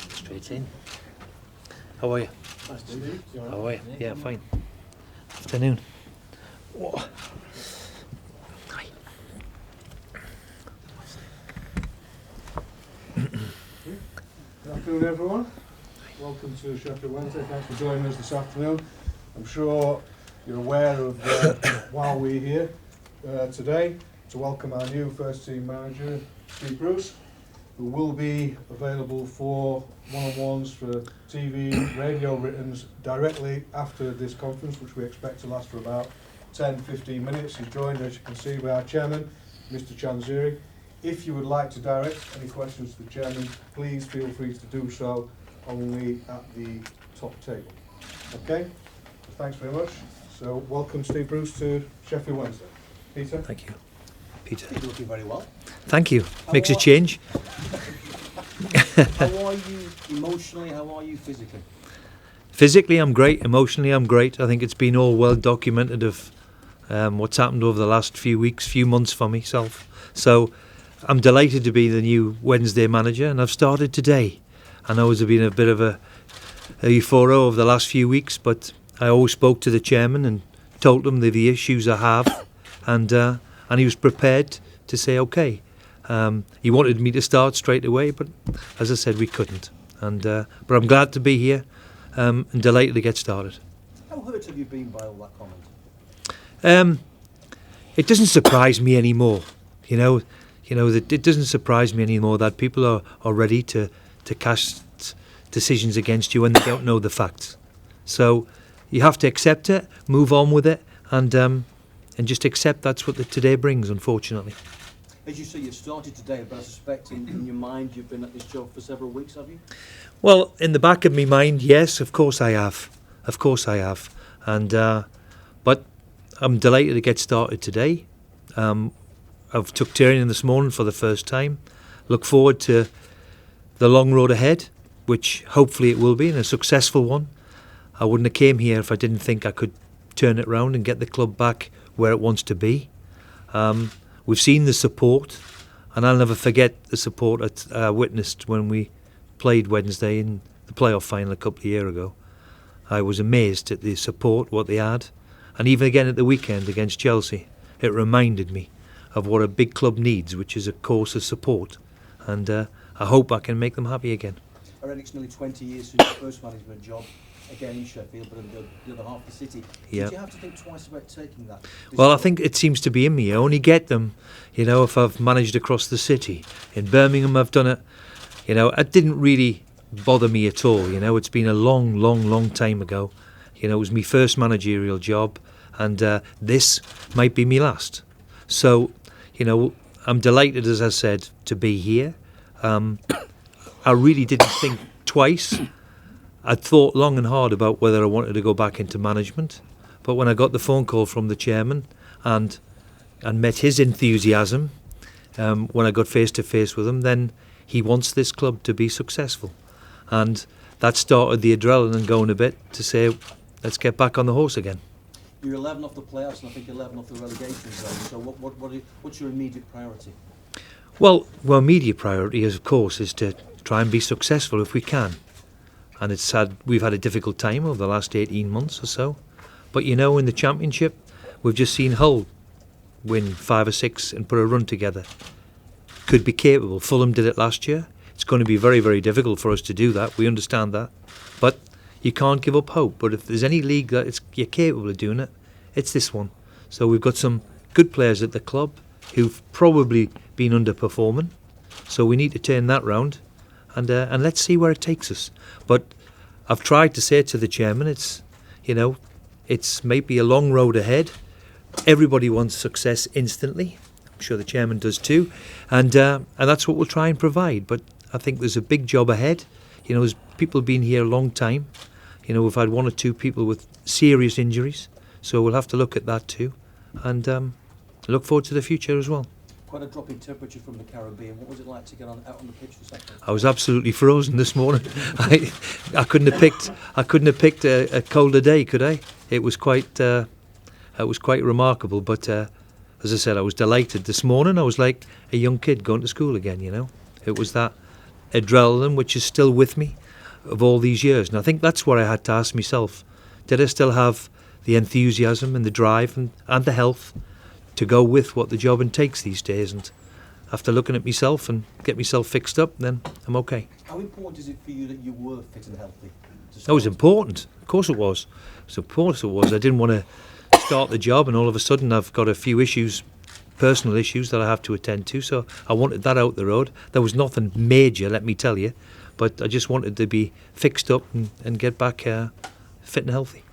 Straight in. How are you? Nice to meet you. How are you? Yeah, fine. Afternoon. Whoa. Hi. Good afternoon, everyone. Welcome to Sheffield Wednesday. Thanks for joining us this afternoon. I'm sure you're aware of why we're here today to welcome our new first team manager, Steve Bruce, who will be available for one-on-ones for TV, radio writtens directly after this conference, which we expect to last for about 10-15 minutes. He's joined, as you can see, by our chairman, Mr. Chanziri. If you would like to direct any questions to the chairman, please feel free to do so only at the top table. Okay? Thanks very much. So welcome Steve Bruce to Sheffield Wednesday. Peter? Thank you. Peter. You're looking very well. Thank you. Makes a change. How are you emotionally? How are you physically? Physically, I'm great. Emotionally, I'm great. I think it's been all well documented of what's happened over the last few weeks, few months for myself. So I'm delighted to be the new Wednesday manager, and I've started today. I know it's been a bit of a euphoria over the last few weeks, but I always spoke to the chairman and told him the issues I have, and he was prepared to say okay. He wanted me to start straight away, but as I said, we couldn't. And but I'm glad to be here and delighted to get started. How hurt have you been by all that comment? It doesn't surprise me anymore. You know that it doesn't surprise me anymore that people are ready to cast decisions against you when they don't know the facts. So you have to accept it, move on with it, and just accept that's what today brings, unfortunately. As you say, you've started today, but I suspect in your mind you've been at this job for several weeks, have you? Well, in the back of my mind, yes, of course I have. Of course I have. And but I'm delighted to get started today. I've took training this morning for the first time. Look forward to the long road ahead, which hopefully it will be, and a successful one. I wouldn't have came here if I didn't think I could turn it round and get the club back where it wants to be. We've seen the support, and I'll never forget the support I witnessed when we played Wednesday in the playoff final a couple of years ago. I was amazed at the support, what they had, and even again at the weekend against Chelsea. It reminded me of what a big club needs, which is a course of support, and I hope I can make them happy again. I reckon it's nearly 20 years since your first management job, again in Sheffield, but in the other half of the city. Yeah. Did you have to think twice about taking that? Well, I think it seems to be in me. I only get them, if I've managed across the city. In Birmingham, I've done it. It didn't really bother me at all. It's been a long time ago. It was my first managerial job, and this might be my last. So, I'm delighted, as I said, to be here. I really didn't think twice. I'd thought long and hard about whether I wanted to go back into management, but when I got the phone call from the chairman and met his enthusiasm, when I got face to face with him, then he wants this club to be successful, and that started the adrenaline going a bit to say, let's get back on the horse again. You're 11 off the playoffs, and I think 11 off the relegation zone. So what's your immediate priority? Well, immediate priority, of course, is to try and be successful if we can. And we've had a difficult time over the last 18 months or so. But in the Championship, we've just seen Hull win 5 or 6 and put a run together. Could be capable. Fulham did it last year. It's going to be very, very difficult for us to do that. We understand that. But you can't give up hope. But if there's any league that you're capable of doing it, it's this one. So we've got some good players at the club who've probably been underperforming. So we need to turn that round. And let's see where it takes us. But I've tried to say to the chairman, it's maybe a long road ahead. Everybody wants success instantly. I'm sure the chairman does too, and that's what we'll try and provide. But I think there's a big job ahead. There's people been here a long time. We've had 1 or 2 people with serious injuries, so we'll have to look at that too, and look forward to the future as well. Quite a drop in temperature from the Caribbean. What was it like to get out on the pitch this afternoon? I was absolutely frozen this morning. I couldn't have picked a colder day, could I? It was quite remarkable. But as I said, I was delighted this morning. I was like a young kid going to school again. It was that adrenaline which is still with me of all these years. And I think that's what I had to ask myself. Did I still have the enthusiasm and the drive and the health to go with what the job takes these days? And after looking at myself and get myself fixed up, then I'm okay. How important is it for you that you were fit and healthy? That was important. Of course it was. Of course it was. I didn't want to start the job and all of a sudden I've got a few issues, personal issues that I have to attend to. So I wanted that out the road. There was nothing major, let me tell you, but I just wanted to be fixed up and get back fit and healthy.